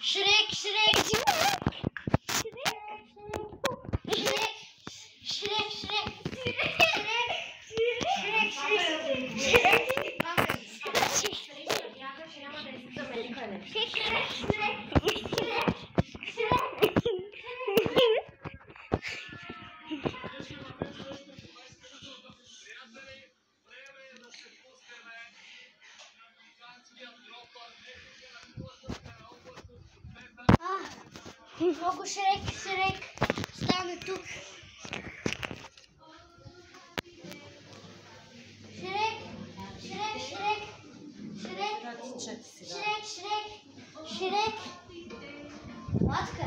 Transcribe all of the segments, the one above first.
Shrek, Shrek, Много Шрек стане тук. Шрек. Матка.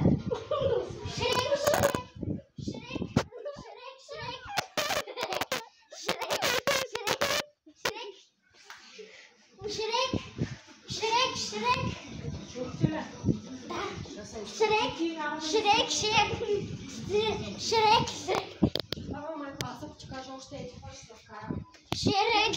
Шрек. Ама май паса, че кажа още ети хора ще вкарам. Шрек.